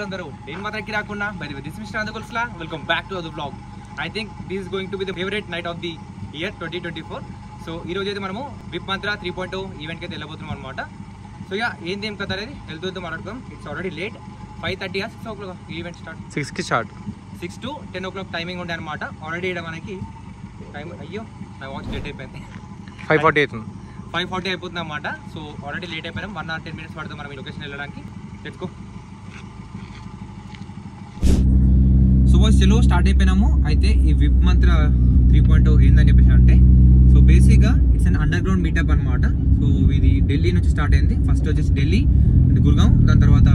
అందరూ నేను మాత్రం రాకుండా by the way this mister అందుకొల్స్లా welcome back to the vlog. I think this is going to be the favourite night of the year 2024. So ఈ రోజు అయితే మనము విప్ మంత్ర 3.0 ఈవెంట్కి అయితే వెళ్ళబోతున్నాం అనమాట. సో యా ఏంది ఏం కదా అనేది వెళ్తూ మాట్లాడుతాం. It's already late 5:30 6 o'clock event start 6కి స్టార్ట్ 6 to 10 o'clock టైమింగ్ ఉండే అనమాట. ఆల్రెడీ ఇక్కడ మనకి టైం అయ్యో నా వాచ్ లేట్ అయిపోయింది 5:40 అవుతుంది 5:40 అయిపోతుంది అనమాట. సో ఆల్రెడీ లేట్ అయిపోయినాం 1 or 10 minutes పడుతుంది మనం ఈ లొకేషన్ వెళ్ళడానికి. Let's go. సో చలో స్టార్ట్ అయిపోయినాము. అయితే ఈ విప్ మంత్ర 3.0 ఏందని చెప్పేసి అంటే సో బేసిక్గా it's an under ground meetup అనమాట. సో ఇది ఢిల్లీ నుంచి స్టార్ట్ అయింది. ఫస్ట్ వచ్చేసి ఢిల్లీ అంటే గుర్గాం, దాని తర్వాత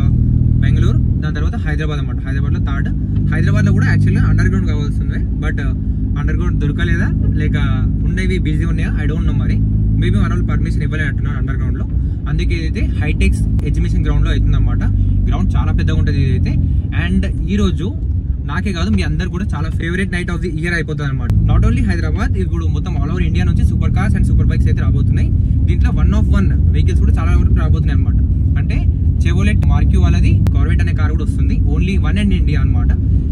బెంగళూరు, దాని తర్వాత హైదరాబాద్ అనమాట. హైదరాబాద్లో థర్డ్. హైదరాబాద్లో కూడా యాక్చువల్గా అండర్ గ్రౌండ్ కావాల్సిందే, బట్ అండర్ గ్రౌండ్ దొరకలేదా లేక ఉండేవి బిజీ ఉన్నాయా ఐ డోంట్ నో. మరి మేబీ మన వాళ్ళు పర్మిషన్ ఇవ్వలేనట్టున్నారు అండర్ గ్రౌండ్లో. అందుకే ఇదైతే హైటెక్స్ ఎగ్జిబిషన్ గ్రౌండ్లో అవుతుంది అనమాట. గ్రౌండ్ చాలా పెద్దగా ఉంటుంది ఇదైతే. అండ్ ఈరోజు నాకే కాదు మీ అందరు కూడా చాలా favourite night of the year అయిపోతుంది అనమాట. నాట్ ఓన్లీ హైదరాబాద్, ఇప్పుడు మొత్తం ఆల్ ఓవర్ ఇండియా నుంచి super cars and super bikes అయితే రాబోతున్నాయి. దీంట్లో 1 of 1 వెహికల్స్ కూడా చాలా వరకు రాబోతున్నాయి అనమాట. అంటే చెవోలెట్ మార్క్యూ వాళ్ళది కార్వెట్ అనే కార్ కూడా వస్తుంది. ఓన్లీ 1 in ఇండియా అనమాట.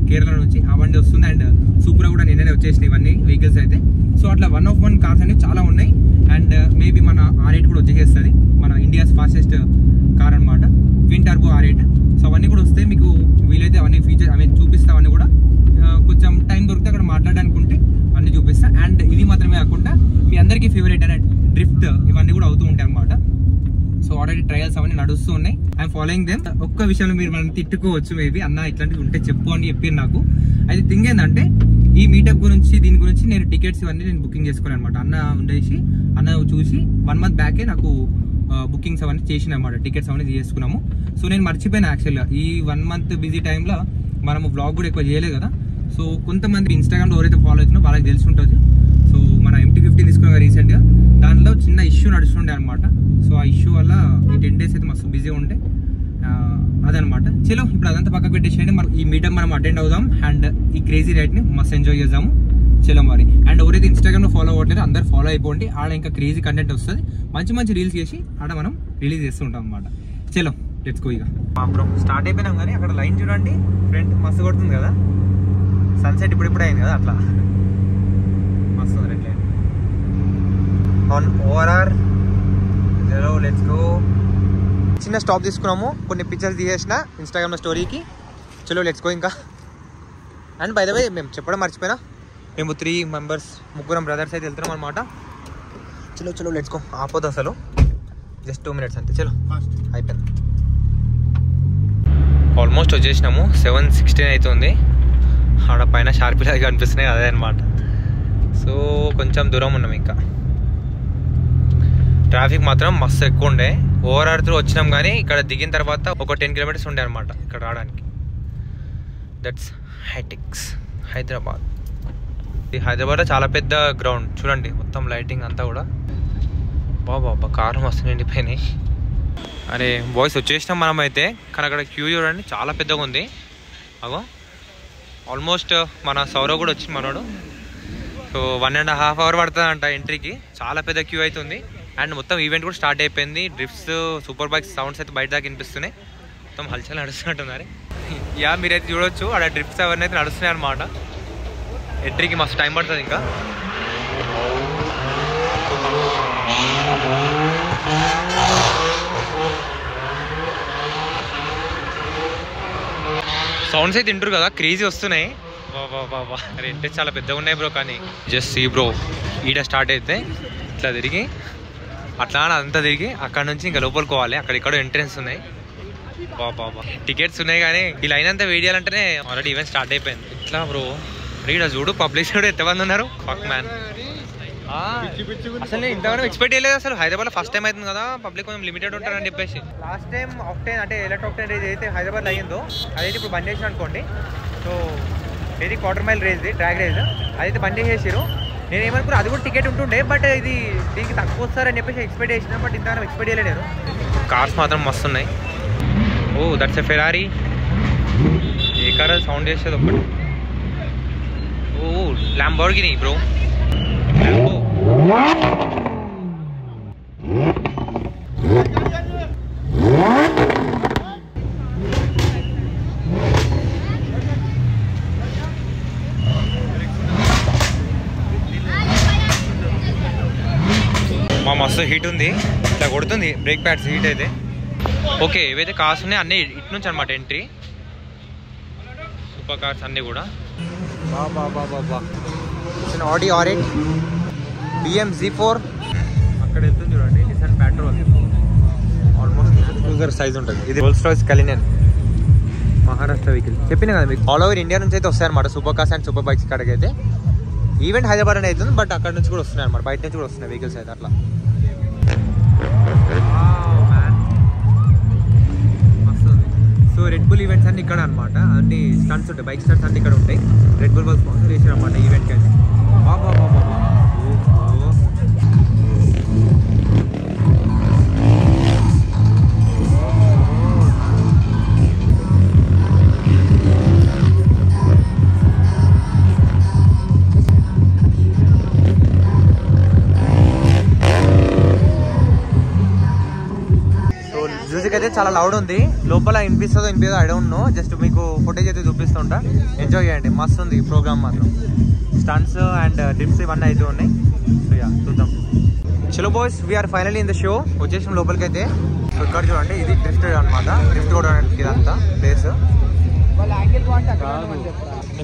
కేరళ నుంచి ఆ బండి వస్తుంది. అండ్ సూపర్ కూడా నిన్ననే వచ్చేసినాయి ఇవన్నీ వెహికల్స్ అయితే. సో అట్లా 1 of 1 కార్స్ అనేవి చాలా ఉన్నాయి. అండ్ మేబీ మన R8 కూడా వచ్చేసేస్తుంది, మన ఇండియాస్ ఫాస్టెస్ట్ కార్ అనమాట. Twin turbo R8. సో అవన్నీ కూడా వస్తే మీకు వీలైతే అవన్నీ ఫీచర్ అవన్నీ చూపిస్తా. అవన్నీ కూడా కొంచెం టైం దొరికితే అక్కడ మాట్లాడాలనుకుంటే అన్నీ చూపిస్తా. అండ్ ఇది మాత్రమే కాకుండా మీ అందరికీ ఫేవరెట్ అనే డ్రిఫ్ట్ ఇవన్నీ కూడా అవుతూ ఉంటాయి అనమాట. సో ఆల్రెడీ ట్రయల్స్ అవన్నీ నడుస్తూ ఉన్నాయి. I'm following them. ఒక్క విషయంలో మీరు మనం తిట్టుకోవచ్చు, మేబీ అన్న ఇట్లాంటివి ఉంటే చెప్పు అని చెప్పారు నాకు. అయితే థింగ్ ఏంటంటే ఈ మీటప్ గురించి దీని గురించి నేను టికెట్స్ ఇవన్నీ నేను బుకింగ్ చేసుకోవాలి అనమాట. అన్న ఉండేసి అన్న చూసి 1 month బ్యాకే నాకు బుకింగ్స్ అవన్నీ చేసిన అనమాట. టికెట్స్ అవన్నీ చేసుకున్నాము. సో నేను మర్చిపోయినా యాక్చువల్గా ఈ 1 month బిజీ టైంలో మనము వ్లాగ్ కూడా ఎక్కువ చేయలేదు కదా. సో కొంతమంది ఇన్స్టాగ్రామ్లో ఎవరైతే ఫాలో అవుతుందో వాళ్ళకి తెలిసి ఉంటుంది. సో మన MT-15 తీసుకున్నాం రీసెంట్గా, దానిలో చిన్న ఇష్యూ నడుస్తుండే అనమాట. సో ఆ ఇష్యూ వల్ల ఈ 10 days అయితే మస్తు బిజీ ఉండే అదనమాట. చలో ఇప్పుడు అదంతా పక్కకు పెట్టేసేయండి. మనం ఈ మీటప్ మనం అటెండ్ అవుదాం అండ్ ఈ క్రేజీ రైడ్ని మస్తు ఎంజాయ్ చేద్దాము. చలో మరి. అండ్ ఎవరైతే ఇన్స్టాగ్రామ్లో ఫాలో అవ్వట్లేదు అందరు ఫాలో అయిపోండి. ఆడ ఇంకా క్రేజీ కంటెంట్ వస్తుంది, మంచి మంచి రీల్స్ చేసి ఆడ మనం రిలీజ్ చేస్తూ ఉంటాం అనమాట. చలో లెట్స్ గో. ఇక బ్రో స్టార్ట్ అయిపోయినాం కానీ అక్కడ లైన్ చూడండి, ఫ్రంట్ మస్తు కొడుతుంది కదా. సన్సెట్ ఇప్పుడిప్పుడే అయింది కదా, అట్లా మస్తు రెడ్ లైన్ ఆన్ ఓఆర్ఆర్. చలో లెట్స్ గో. చిన్న స్టాప్ తీసుకున్నాము, కొన్ని పిక్చర్స్ తీసేసిన ఇన్స్టాగ్రామ్లో స్టోరీకి. చలో లెట్స్ గో. ఇంకా అండ్ బై ద వే మేము చెప్పడం మర్చిపోయినా, మేము 3 members ముగ్గురం బ్రదర్స్ అయితే వెళ్తున్నాం అనమాట. చలో చలో లెట్స్ గో. ఆపోదు అసలు జస్ట్ 2 minutes అంతే. చలో అయిపోయింది. ఆల్మోస్ట్ వచ్చేసినాము. 7:16 అవుతుంది. ఆడ పైన షార్పీలాగా కనిపిస్తున్నాయి అదే అనమాట. సో కొంచెం దూరం ఉన్నాం. ఇంకా ట్రాఫిక్ మాత్రం మస్తు ఎక్కువ ఉండే. ఓఆర్ఆర్ త్రూ వచ్చినాం కానీ ఇక్కడ దిగిన తర్వాత ఒక 10 kilometers ఉండే అనమాట ఇక్కడ రావడానికి. దట్స్ హైటెక్స్ హైదరాబాద్. ఈ హైదరాబాద్లో చాలా పెద్ద గ్రౌండ్ చూడండి, మొత్తం లైటింగ్ అంతా కూడా. బాబా కార్లు మస్తు నిండిపోయినాయి. అరే బాయ్స్ వచ్చేసినాం మనం అయితే, కానీ అక్కడ క్యూ చూడండి చాలా పెద్దగా ఉంది. అగో ఆల్మోస్ట్ మన సౌరవ్ కూడా వచ్చింది మనోడు. సో 1.5 hours పడుతుందంట ఎంట్రీకి. చాలా పెద్ద క్యూ అవుతుంది. అండ్ మొత్తం ఈవెంట్ కూడా స్టార్ట్ అయిపోయింది. డ్రిఫ్ట్స్ సూపర్ బైక్స్ సౌండ్స్ అయితే బయట దాకా వినిపిస్తున్నాయి. మొత్తం హల్చల్ నడుస్తున్నట్టున్నారు. యా మీరైతే చూడొచ్చు అక్కడ డ్రిఫ్ట్స్ అవన్నీ అయితే నడుస్తున్నాయి అనమాట. ఎంట్రీకి మస్తు టైం పడుతుంది. ఇంకా సౌండ్స్ అయితే తింటారు కదా, క్రేజీ వస్తున్నాయి. బాబా అరే ఎంట్రీ చాలా పెద్దగా ఉన్నాయి బ్రో. కానీ జస్ట్ సీ బ్రో, ఈడ స్టార్ట్ అయితే ఇట్లా తిరిగి అట్లా అంతా తిరిగి అక్కడ నుంచి ఇంకా లోపలికి పోవాలి. అక్కడిక్కడ ఎంట్రెన్స్ ఉన్నాయి. బాబా టికెట్స్ ఉన్నాయి కానీ ఈ లైన్ అంతా వెయిట్ చేయాలంటేనే ఆల్రెడీ ఈవెంట్ స్టార్ట్ అయిపోయింది. ఇట్లా బ్రో ఇక్కడ చూడు పబ్లిక్ కూడా ఎంతమంది ఉన్నారు. Fuck man. అసలు నేను ఇంతగానో ఎక్స్పెక్ట్ చేయలేదు. అసలు హైదరాబాద్లో ఫస్ట్ టైం అవుతుంది కదా, పబ్లిక్ కొంచెం లిమిటెడ్ ఉంటారని చెప్పేసి. లాస్ట్ టైం ఆక్టేన్ అంటే ఎలక్ట్రాక్టేన్ రేజ్ అయితే హైదరాబాద్లో అయ్యిందో అదైతే ఇప్పుడు బంద్ చేసిన అనుకోండి. సో ఇది 1/4 mile రేజ్, డ్రాగ్ రేజ్, అదైతే బంద్ చేసేసారు. నేను ఏమనుకున్నా అది కూడా టికెట్ ఉంటుండే, బట్ ఇది దీనికి తక్కువ వస్తారని చెప్పేసి ఎక్స్పెక్ట్ చేసిన, బట్ ఇంతగానో ఎక్స్పెక్ట్ చేయలేదు. కార్స్ మాత్రం మస్తు ఉన్నాయి. Oh that's a Ferrari. ఏ కార్ సౌండ్ చేసేది ఒకటి. Oh Lamborghini bro. మస్తు హీట్ ఉంది, ఇట్లా కొడుతుంది బ్రేక్ ప్యాడ్స్ హీట్ అయితే. ఓకే, ఏవైతే కార్స్ ఉన్నాయో అన్నీ ఇటు నుంచి అనమాట ఎంట్రీ. సూపర్ కార్స్ అన్నీ కూడా. బాబా ఆడి ఆరెంజ్, బిఎం Z4 అక్కడ వెళ్తుంది చూడండి. Nissan petrol almost cruiser size ఉంటుంది. ఇది రోల్స్ రాయ్స్ కలినెన్ మహారాష్ట్ర వెహికల్. చెప్పిన కదా మీకు ఆల్ ఓవర్ ఇండియా నుంచి అయితే వస్తాయన్నమాట super cars and super bikes. ఇక్కడికి అయితే ఈవెంట్ హైదరాబాద్ అని అవుతుంది, బట్ అక్కడ నుంచి కూడా వస్తున్నాయి అనమాట, బయట నుంచి కూడా వస్తున్నాయి వెహికల్స్ అయితే అట్లా. సో రెడ్ బుల్ ఈవెంట్స్ అన్ని ఇక్కడ అనమాట, అన్ని స్టంట్స్ ఉంటాయి, బైక్ స్టంట్స్ అన్ని ఇక్కడ ఉంటాయి. రెడ్ బుల్ వాళ్ళు స్పాన్సర్ చేసారు అనమాట ఈవెంట్కి అయితే. బాబా మ్యూజిక్ అయితే చాలా లౌడ్ ఉంది, లోపల వినిపిస్తుందో ఐ డోంట్ నో. జస్ట్ మీకు ఫుటేజ్ అయితే చూపిస్తుంటా, ఎంజాయ్ చేయండి. మస్తు ఉంది ప్రోగ్రామ్ మాత్రం. స్టంట్స్ అండ్ డ్రిప్స్ ఇవన్నీ అయితే ఉన్నాయి. సో యా చూద్దాం. చలో boys, we're finally in the show. వచ్చేసాం లోపలికి అయితే. సో ఇక్కడ చూడండి, ఇది డ్రిఫ్ట్ అనమాట, డ్రిఫ్ట్ కూడా ఇదంతా ప్లేస్.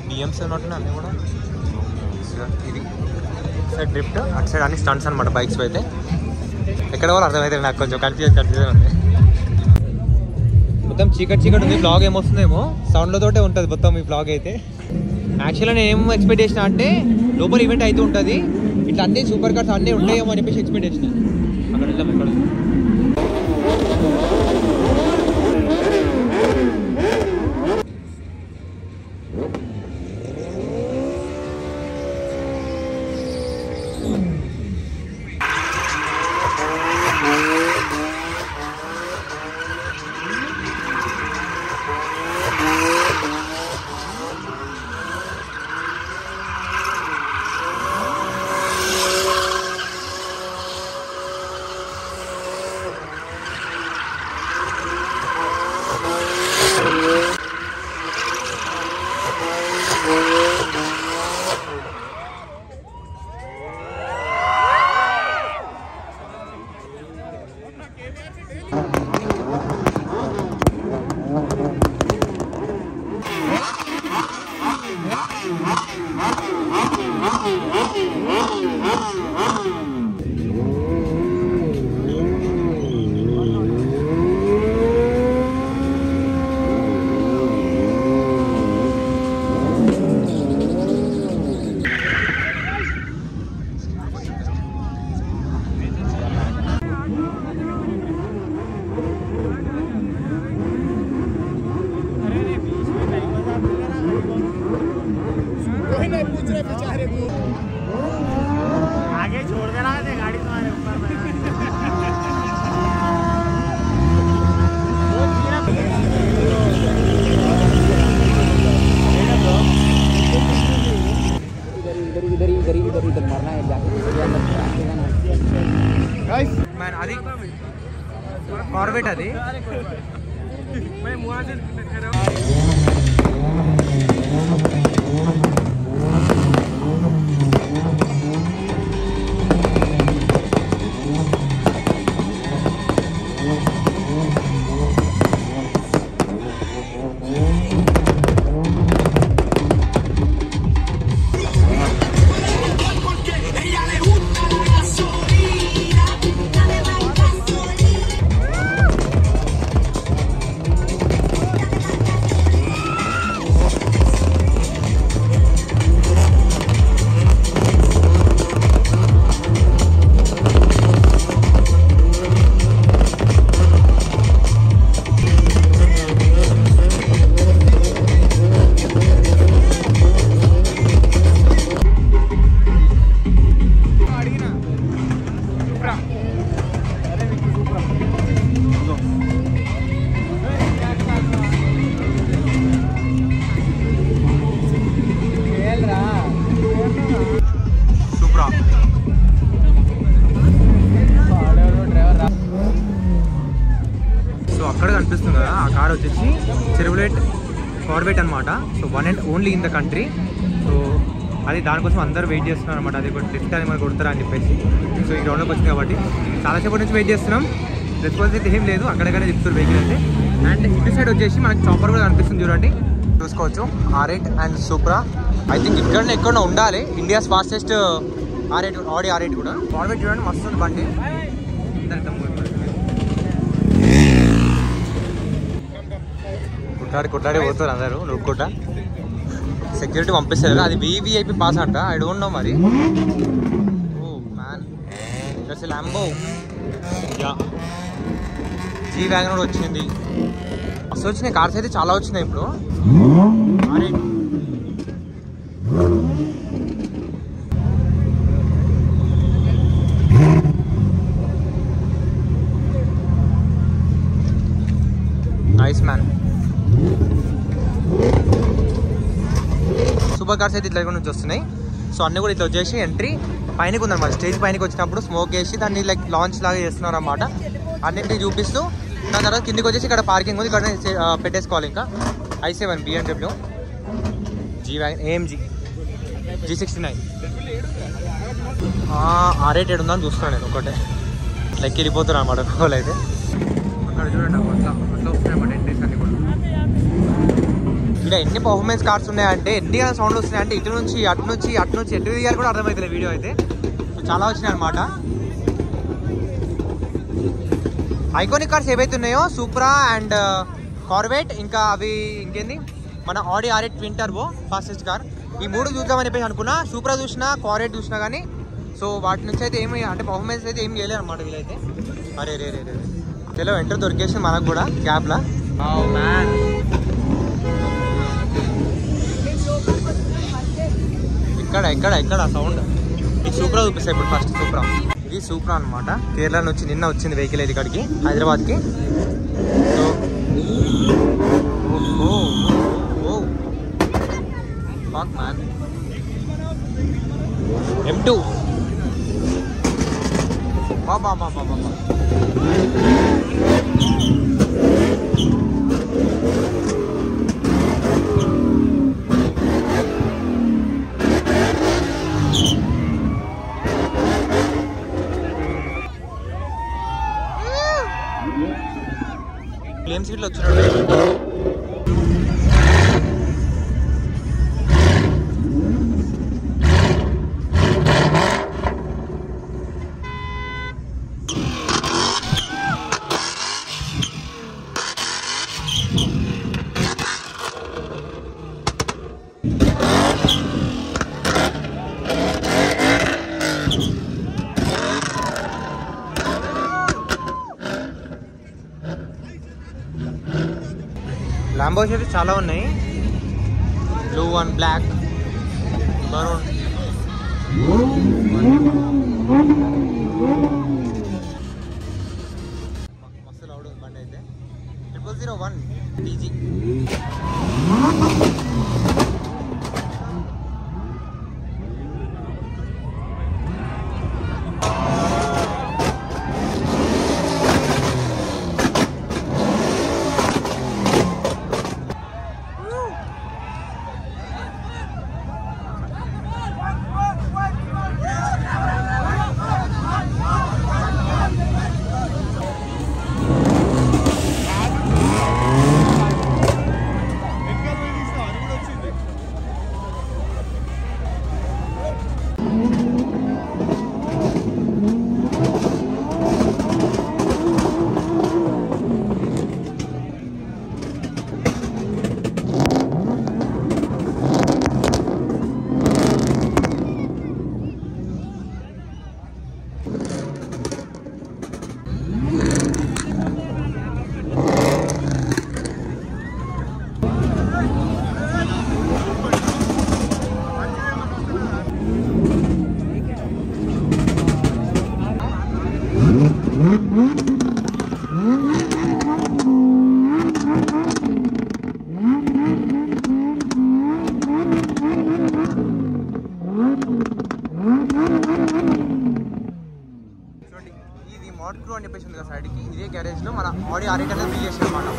బిఎంస్ ఉన్నట్టున్నా అన్నీ కూడా. ఇది సైడ్ డ్రిఫ్ట్, అటు సైడ్ అన్ని స్టంట్స్ అనమాట బైక్స్ అయితే. ఎక్కడ కూడా అర్థమైతే నాకు కొంచెం కన్ఫ్యూజన్ ఉంది. మొత్తం చీకటి ఉంది. బ్లాగ్ ఏమొస్తుందేమో సౌండ్లతోటే ఉంటుంది మొత్తం ఈ బ్లాగ్ అయితే. యాక్చువల్గా నేను ఏం ఎక్స్పెక్ట్ చేసిన అంటే లోపల ఈవెంట్ అయితే ఉంటుంది, ఇట్లా అన్ని సూపర్ కార్స్ అన్నీ ఉంటాయేమో అని చెప్పేసి ఎక్స్పెక్ట్ చేసిన. అక్కడ వెళ్దాం. ఎక్కడ आगे छोड़ देना है गाड़ी तुम्हारे ऊपर। इधर मरना है मैन అది కార్బెట్ అది मैं मुआजिज అక్కడ కనిపిస్తుంది కదా ఆ కార్ వచ్చేసి చెర్వ్లెట్ కార్బెట్ అనమాట. So one and only in the country. So అది దానికోసం అందరూ వెయిట్ చేస్తున్నారు అనమాట. అది ఒక టెస్ట్ అని మనకు కొడతారా అని చెప్పేసి. సో ఈ గ్రౌండ్లోకి వచ్చింది కాబట్టి చాలాసేపటి నుంచి వెయిట్ చేస్తున్నాం, రెస్పాన్స్ అయితే ఏం లేదు, అక్కడక్కడే చెప్తారు వెహికల్ అయితే. అండ్ ఇటు సైడ్ వచ్చేసి మనకి చాపర్ కూడా కనిపిస్తుంది చూడండి, చూసుకోవచ్చు. R8 and supra. I think ఇక్కడనే ఎక్కడో ఉండాలి ఇండియాస్ ఫాస్టెస్ట్ R8, ఆడి R8 కూడా. ఫార్వర్డ్ చూడండి, మస్తు ఉంది బండి. కొట్లాడి పోతారు అందరూ నొక్కుంటా. సెక్యూరిటీ పంపిస్తారు, అది VVIP పాస్ అంట, ఐ డోంట్ నో మరి. Oh man, that's a lambo. Yeah, G wagon కూడా వచ్చింది. అసలు వచ్చినాయి కార్స్ అయితే చాలా వచ్చినాయి ఇప్పుడు. Nice man. సూపర్ కార్స్ అయితే ఇట్లా నుంచి వస్తున్నాయి. సో అన్నీ కూడా ఇట్లా వచ్చేసి ఎంట్రీ పైనకి ఉందన్నమాట. స్టేజ్ పైనకి వచ్చినప్పుడు స్మోక్ వేసి దాన్ని లైక్ లాంచ్ లాగా చేస్తున్నారు అన్నమాట. అన్నింటినీ చూపిస్తూ దాని తర్వాత కిందికి వచ్చేసి ఇక్కడ పార్కింగ్ ఉంది, ఇక్కడ పెట్టేసుకోవాలి. ఇంకా i7 BMW, G wagon, AMG, G69, R8 ఉందని చూస్తున్నాను నేను. ఒకటే లెక్క వెళ్ళిపోతున్నాను అన్నమాట వాళ్ళు అయితే. అక్కడ చూడండి అట్లా వస్తున్నాయి అన్నమాట ఎంట్రీస్ అన్ని కూడా. ఇక్కడ ఎన్ని పర్ఫార్మెన్స్ కార్స్ ఉన్నాయంటే, ఎన్ని సౌండ్ వస్తున్నాయంటే, ఇటు నుంచి అటు నుంచి ఎటు దిగాలి కూడా అర్థమవుతుంది వీడియో అయితే. చాలా వచ్చినాయి అనమాట. ఐకానిక్ కార్స్ ఏవైతే ఉన్నాయో సూప్రా అండ్ కార్వెట్, ఇంకా అవి ఇంకేంది మన ఆడి R8 twin turbo fastest car, ఈ మూడు చూద్దామని చెప్పేసి అనుకున్నా. సూప్రా చూసినా, కార్వెట్ చూసినా కానీ సో వాటి నుంచి అయితే ఏమి అంటే పర్ఫార్మెన్స్ అయితే ఏం చేయలేదు అనమాట వీళ్ళైతే. అరే రే రే రే చలో ఎంటర్ దొరికేసి మనకు కూడా క్యాబ్లా. మ్యాన్, ఇక్కడ సౌండ్ ఈ సూప్రా చూపిస్తాయి ఇప్పుడు. ఫస్ట్ సూప్రా, ఇది సూప్రా అనమాట. కేరళ నుంచి నిన్న వచ్చింది వెహికల్ అయితే ఇక్కడికి హైదరాబాద్కి. సో మ్యాన్, M2 బాబా. క్లేమ్ సీట్లు వచ్చినాడు. ల్యాంబోస్ అయితే చాలా ఉన్నాయి, బ్లూ అండ్ బ్లాక్, మరూన్. మస్తు లౌడ్ ఉంది బండి అయితే. 001 DG. మోడ్ క్రూ అని చెప్పేసి ఉంది కదా సైడ్కి, ఇదే గ్యారేజ్లో మన ఆడి R8 అనేది బిల్ చేసాం అన్నమాట.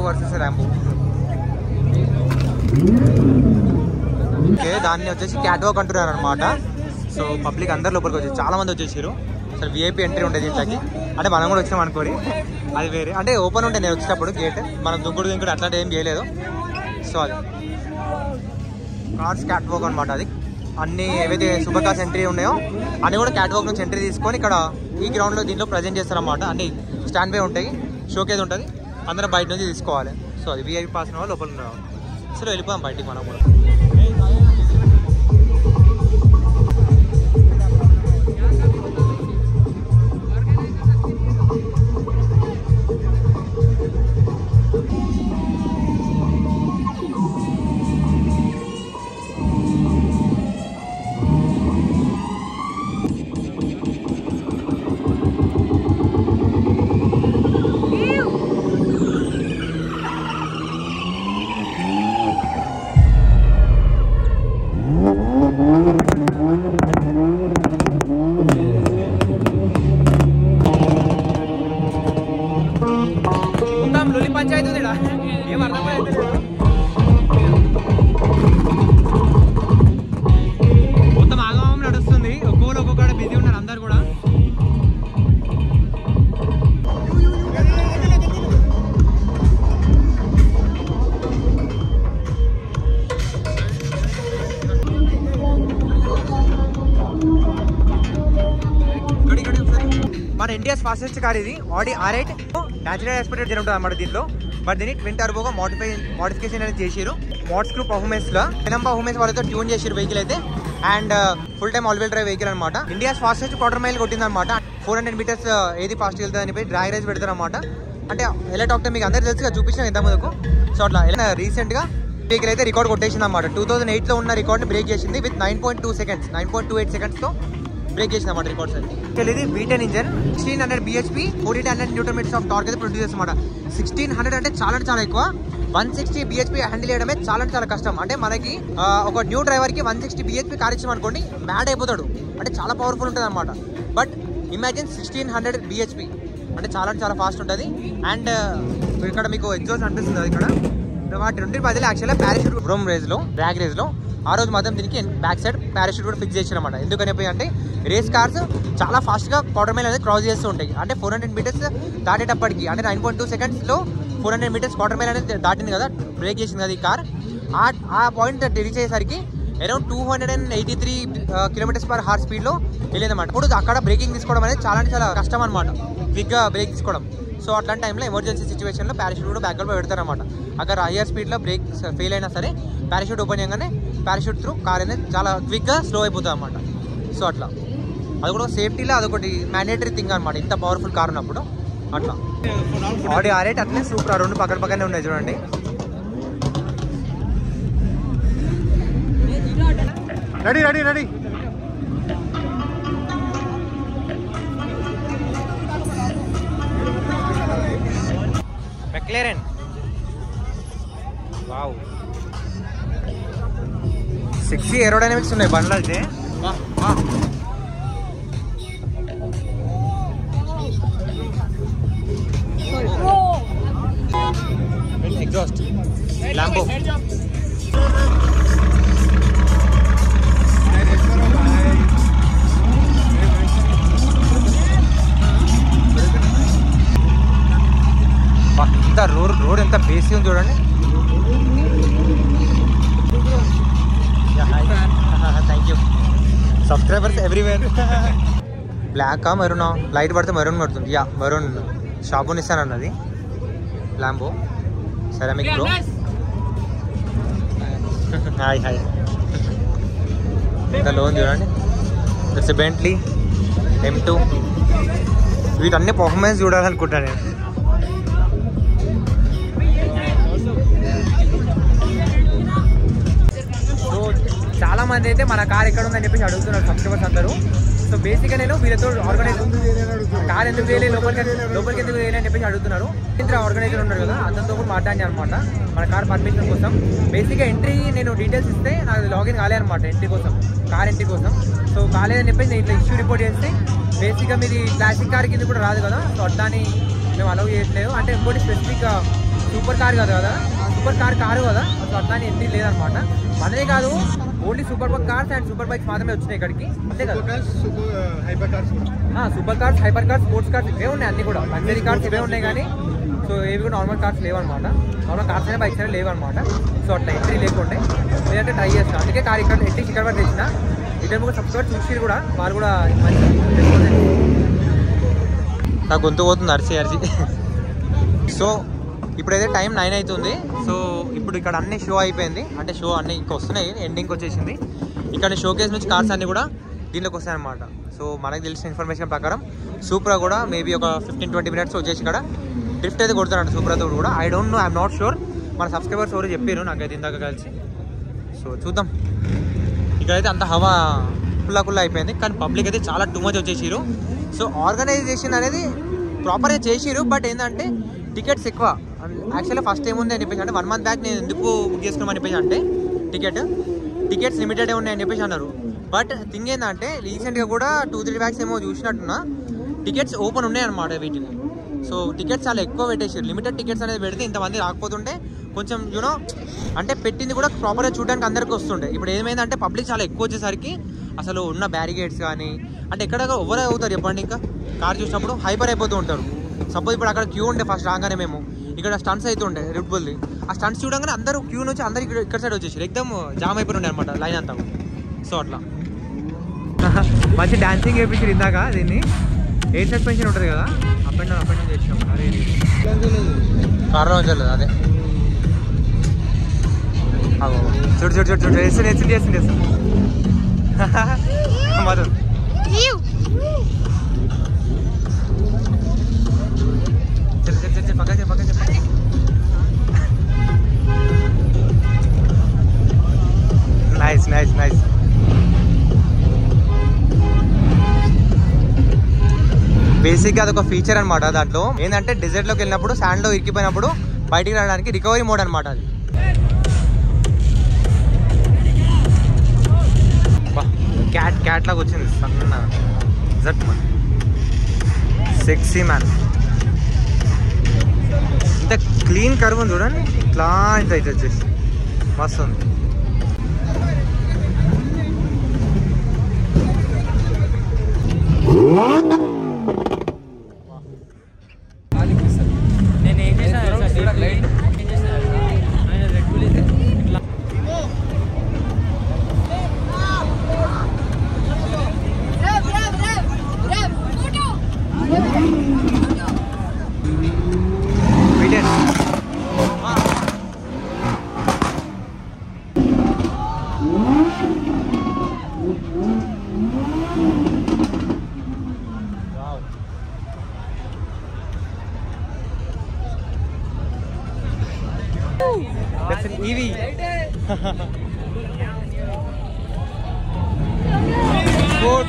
Versus Rambo. ఓకే, దాన్ని వచ్చేసి క్యాట్ వాక్ అంటున్నారు అనమాట. సో పబ్లిక్ అందరు లోపలికి వచ్చేసి చాలా మంది వచ్చేసారు. అసలు విఐపి ఎంట్రీ ఉండేది ఇంట్లోకి. అంటే మనం కూడా వచ్చినాం అనుకోని, అది వేరే. అంటే ఓపెన్ ఉంటే నేను వచ్చేటప్పుడు గేట్ మనం దుంకుడు అట్లాంటి ఏం చేయలేదు. సో అది కార్స్ క్యాట్ వాక్ అనమాట. అది అన్ని ఏవైతే సూపర్ కార్స్ ఎంట్రీ ఉన్నాయో అన్ని కూడా క్యాట్ వాక్ నుంచి ఎంట్రీ తీసుకొని ఇక్కడ ఈ గ్రౌండ్లో దీంట్లో ప్రజెంట్ చేస్తారన్నమాట. అన్ని స్టాండ్ బై ఉంటాయి, షోకేజ్ ఉంటుంది, అందరం బయట నుంచి తీసుకోవాలి. సో అది విఐపి పాస్ ఉన్న వాళ్ళు లోపల ఉన్నారు. సో వెళ్ళిపోదాం బయటికి మనం కూడా. మొత్తం ఆగమం నడుస్తుంది, ఒక్కొక్కడు బిజీ ఉన్నారు అందరు కూడా. మన ఇండియాస్ ఫాస్టెస్ట్ కార్ ఇది, ఆడి R8. న్యాచురల్ ఎక్స్పెక్టెడ్ జరుగుతుంది అన్నమాట దీంట్లో. బట్ దీన్ని ట్విన్ టర్బోగా మోడిఫికేషన్ అనేది చేసారు. మోడ్స్ క్రూ పర్ఫార్మెన్స్ లో పర్ఫార్మెన్స్ వాళ్ళతో ట్యూన్ చేసారు వెహికల్ అయితే. And full time all wheel drive vehicle అనమాట. ఇండియాస్ ఫాస్టెస్ట్ క్వార్టర్ మైల్ కొట్టింది అనమాట. 400 మీటర్స్ ఏది ఫాస్ట్ వెళ్తుంది అని డ్రాగ్ రేస్ పెడతారు అనమాట. అంటే ఎలక్ట్రాక్టర్ మీకు అందరు తెలుసుగా, చూపించాం ఇంత ముందుకు. సో అట్లా రీసెంట్ గా వెహికల్ అయితే రికార్డ్ కొట్టేసింది అనమాట. 2008 లో ఉన్న రికార్డ్ ని బ్రేక్ చేసింది విత్ 9.28 సెకండ్స్ తో బ్రేక్ చేసింది అన్నమాట రికార్డ్స్ అయితే. ఇది V10 engine, 1600 bhp, 1400 newton metres of torque అయితే ప్రొడ్యూస్ చేస్తామాట. 1600 అంటే చాలా ఎక్కువ. 160 bhp హ్యాండిల్ చేయడమే చాలా కష్టం. అంటే మనకి ఒక న్యూ డ్రైవర్ కి 160 bhp కార్ ఇచ్చాం అనుకోండి, మ్యాడ్ అయిపోతాడు. అంటే చాలా పవర్ఫుల్ ఉంటుంది అనమాట. బట్ ఇమాజిన్ 1600 bhp అంటే చాలా ఫాస్ట్ ఉంటుంది. అండ్ ఇక్కడ మీకు ఎగ్జాస్ట్ అనిపిస్తుంది ఇక్కడ. వాటి నుండి బదిలీ యాక్చువల్గా పారాషూట్ బ్రోమ్ రేస్లో, డ్రాగ్ రేస్లో ఆ రోజు మాత్రం దీనికి బ్యాక్ సైడ్ పారాషూట్ కూడా ఫిక్స్ చేసారు అనమాట. ఎందుకని అంటే రేస్ కార్స్ చాలా ఫాస్ట్గా క్వార్టర్ మైల్ అనేది క్రాస్ చేస్తూ ఉంటాయి. అంటే 400 మీటర్స్ దాటేటప్పటికి, అంటే 9.2 సెకండ్స్లో 400 మీటర్స్ క్వార్టర్ మైల్ అనేది దాటింది కదా, బ్రేక్ చేసింది కదా ఈ కార్. ఆ పాయింట్ రీచ్ అయ్యేసరికి అరౌండ్ 283 km/h స్పీడ్లో వెళ్ళేదన్నమాట. ఇప్పుడు అక్కడ బ్రేకింగ్ తీసుకోవడం అనేది చాలా కష్టం అనమాట, క్విక్గా బ్రేక్ తీసుకోవడం. సో అట్లాంటి టైంలో ఎమర్జెన్సీ సిచ్యువేషన్లో పారాషూట్ కూడా బ్యాక్అప్లో పెడతారనమాట. అక్కడ హయ్యర్ స్పీడ్లో బ్రేక్ ఫెయిల్ అయినా సరే పారాషూట్ ఓపెన్ చేయగానే పారాషూట్ త్రూ కార్ అనేది చాలా క్విక్గా స్లో అయిపోతుంది అనమాట. సో అట్లా అది కూడా సేఫ్టీలో అదొకటి మ్యాండేటరీ థింగ్ అనమాట, ఇంత పవర్ఫుల్ కార్ ఉన్నప్పుడు. అట్లా ఆడి R8 అట్లే సూపర్, రెండు పక్కనే ఉన్నాయి చూడండి. రెడీ మెక్లెరెన్. వావ్, 60 ఏరోడైనమిక్స్ ఉన్నాయి బండ్లు అయితే. Exhaust Lambo. ఇంత రోడ్ ఎంత బేసి ఉంది చూడండి. Thank you, subscribers everywhere. Black మెరూనా, లైట్ పడితే మెరూన్ పడుతుంది. యా మెరూన్ షాపుని ఇస్తానన్నది ల్యాంబో సెరామిక్ బ్రో. హాయ్ ఇంకా లోన్ చూడండి. It's Bentley M2. వీటన్ని పర్ఫార్మెన్స్ చూడాలనుకుంటా నేను. సో చాలా మంది అయితే మన కార్ ఎక్కడ ఉందని చెప్పేసి అడుగుతున్నారు సబ్స్క్రైబర్స్ అందరూ. సో బేసిక్గా నేను వీళ్ళతో ఆర్గనైజ్ కార్ ఎందుకు వేయలేదు, లోపలికి ఎందుకు వేయాలి అని చెప్పేసి అడుగుతున్నారు. ఇంత ఆర్గనైజర్ ఉన్నారు కదా, అతనితో కూడా మాట్లాడి అనమాట మన కార్ పర్మిషన్ కోసం. బేసిక్గా ఎంట్రీ నేను డీటెయిల్స్ ఇస్తే నాకు లాగిన్ కాలే అనమాట ఎంట్రీ కోసం, కార్ ఎంట్రీ కోసం. సో కాలేదని చెప్పేసి నేను ఇట్లా ఇష్యూ రిపోర్ట్ చేస్తే బేసిక్గా మీది క్లాసిక్ కార్ కింద కూడా రాదు కదా, సో అట్లాని మేము అలౌ చేయట్లేదు. అంటే ఇంకోటి స్పెసిఫిక్గా సూపర్ కార్ కాదు కదా, సూపర్ కారు కదా, సో అట్లా ఎంట్రీ లేదనమాట. మనదే కాదు, only super cars and super bikes మాత్రమే వచ్చినాయి ఇక్కడికి, అంతే కదా. Super cars, hyper cars, sports cars ఇవే ఉన్నాయి అన్ని కూడా. లగ్జరీ కార్స్ ఇవే ఉన్నాయి కానీ సో ఏవి కూడా నార్మల్ కార్స్ లేవన్నమాట. నార్మల్ కార్స్ అయినా బైక్స్ అయినా లేవన్నమాట. సో అట్లా ఎంట్రీ లేకుండే లేదంటే ట్రై చేస్తాను. అందుకే కార్ ఇక్కడ ఎంట్రీకి ఇక్కడ వరకు తెచ్చిన. ఇద్దరు ముగ్గురు సబ్స్క్రైబర్ చూసి కూడా వాళ్ళు కూడా నాకు గొంతు పోతుంది అరిచి. సో ఇప్పుడైతే టైం 9 అవుతుంది. సో ఇప్పుడు ఇక్కడ అన్ని షో అయిపోయింది, అంటే షో అన్ని ఇంకా వస్తున్నాయి, ఎండింగ్కి వచ్చేసింది. ఇక్కడ షోకేస్ నుంచి కార్స్ అన్ని కూడా దీంట్లోకి వస్తాయన్నమాట. సో మనకు తెలిసిన ఇన్ఫర్మేషన్ ప్రకారం సూప్రా కూడా మేబీ ఒక 15-20 మినిట్స్ వచ్చేసి ఇక్కడ డ్రిఫ్ట్ అయితే కొడతారంట సూప్రాతో కూడా. I don't no, I'm not sure. మన సబ్స్క్రైబర్స్ ఎవరు చెప్పారు నాకైతే ఇందాక కలిసి. సో చూద్దాం. ఇక్కడైతే అంత హవా కుల్లా అయిపోయింది, కానీ పబ్లిక్ అయితే చాలా టూ మచ్ వచ్చేసారు. సో ఆర్గనైజేషన్ అనేది ప్రాపర్గా చేసిరు, బట్ ఏంటంటే టికెట్స్ ఎక్కువ. యాక్చువల్లీ ఫస్ట్ ఏముంది అని చెప్పేసి అంటే 1 month బ్యాక్ నేను ఎందుకు బుక్ చేసుకున్నామని చెప్పేసి అంటే టికెట్స్ లిమిటెడ్ ఉన్నాయని చెప్పేసి అన్నారు. బట్ థింగ్ ఏంటంటే రీసెంట్గా కూడా 2-3 బ్యాగ్స్ ఏమో చూసినట్టున్నా టికెట్స్ ఓపెన్ ఉన్నాయన్నమాట వీటికి. సో టికెట్స్ చాలా ఎక్కువ పెట్టేసారు. లిమిటెడ్ టికెట్స్ అనేది పెడితే ఇంతమంది రాకపోతుంటే కొంచెం యూనో అంటే పెట్టింది కూడా ప్రాపర్గా చూడడానికి అందరికీ వస్తుండే. ఇప్పుడు ఏమైందంటే పబ్లిక్ చాలా ఎక్కువ వచ్చేసరికి అసలు ఉన్న బ్యారిగేట్స్ కానీ అంటే ఎక్కడ ఎవరు అవుతారు చెప్పండి, ఇంకా కార్ చూసినప్పుడు హైపర్ అయిపోతూ ఉంటారు. సపోజ్ ఇప్పుడు అక్కడ క్యూ ఉండే ఫస్ట్ రాగానే మేము ఇక్కడ స్టంట్స్ అయితే ఉండే రెడ్ బుల్ది, ఆ స్టంట్స్ చూడగానే అందరూ క్యూ నుంచి అందరు ఇక్కడ సైడ్ వచ్చేసారు, ఎక్దమ్ జామ్ అయిపోయి ఉండే అనమాట లైన్ అంతా. సో అట్లా మంచి డాన్సింగ్ వేయించారు ఇందాక. దీన్ని ఎయిర్ సస్పెన్షన్ ఉంటుంది కదా, అప్ అండ్ డౌన్ చేసినాం. అదే కార్లో ఉంచలేదు, అదే చూడు వేస్తుంది మధు. పక్క నైస్. బేసిక్గా అదొక ఫీచర్ అనమాట. దాంట్లో ఏంటంటే డెజర్ట్లోకి వెళ్ళినప్పుడు శాండ్లో ఇరికిపోయినప్పుడు బయటికి రావడానికి రికవరీ మోడ్ అనమాట అది. క్యాట్ లాగా వచ్చింది సన్న జట్ మ్యాన్, సెక్సీ మ్యాన్. ఇంత క్లీన్ కర్వ్ ఉంది చూడండి, ఇట్లా ఇంత అయితే వచ్చేసి మస్తు ఉంది. నేను ఏం చేశాను That's an EV. Sport.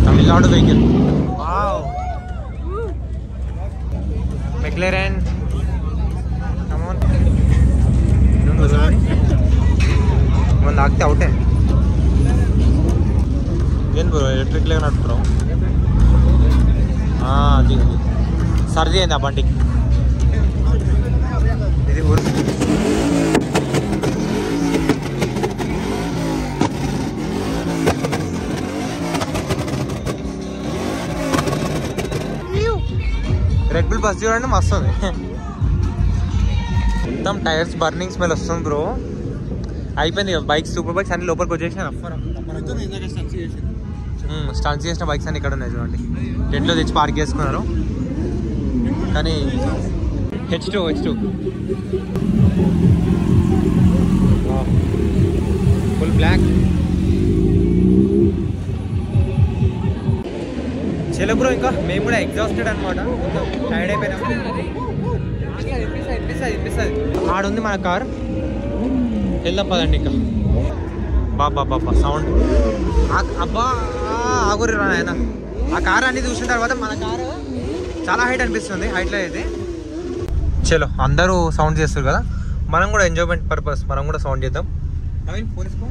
Tamil Nadu vehicle. Wow. McLaren. ಒಂದು ಆಗ್ತಾ ಔಟೆ ಏನು ಬ್ರೋ ಎಲೆಕ್ಟ್ರಿಕ್ ಲೈನ್ ಬ್ರೋ. అది సర్ది అయింది ఆ బండికి. ఇది రెడ్ బుల్ బస్ చూడండి మస్తు ఉంది. మొత్తం టైర్స్ బర్నింగ్ స్మెల్ వస్తుంది బ్రో. అయిపోయింది బైక్స్, సూపర్ బైక్స్ అన్ని లోపలికి వచ్చేసిన. స్టంట్స్ చేసిన బైక్స్ అన్ని ఇక్కడ ఉన్నాయి చూడండి. టెంట్లో తెచ్చి పార్క్ చేసుకున్నారు. కానీ H2 ఫుల్ బ్లాక్. చలో బ్రో, ఇంకా మేము కూడా ఎగ్జాస్టెడ్ అనమాట, టైర్డ్ అయిపోయినాము. ఆడుంది మన కార్, వెళ్దాం పదండి. ఇంకా బాబా సౌండ్ అబ్బా ఆగురి రా ఆయన. ఆ కార్ అన్ని చూసిన తర్వాత మన కారు చాలా హైట్ అనిపిస్తుంది. హైట్లో అయితే చలో అందరూ సౌండ్ చేస్తారు కదా, మనం కూడా ఎంజాయ్మెంట్ పర్పస్ మనం కూడా సౌండ్ చేద్దాం. నవీన్ ఫోన్ తీసుకో.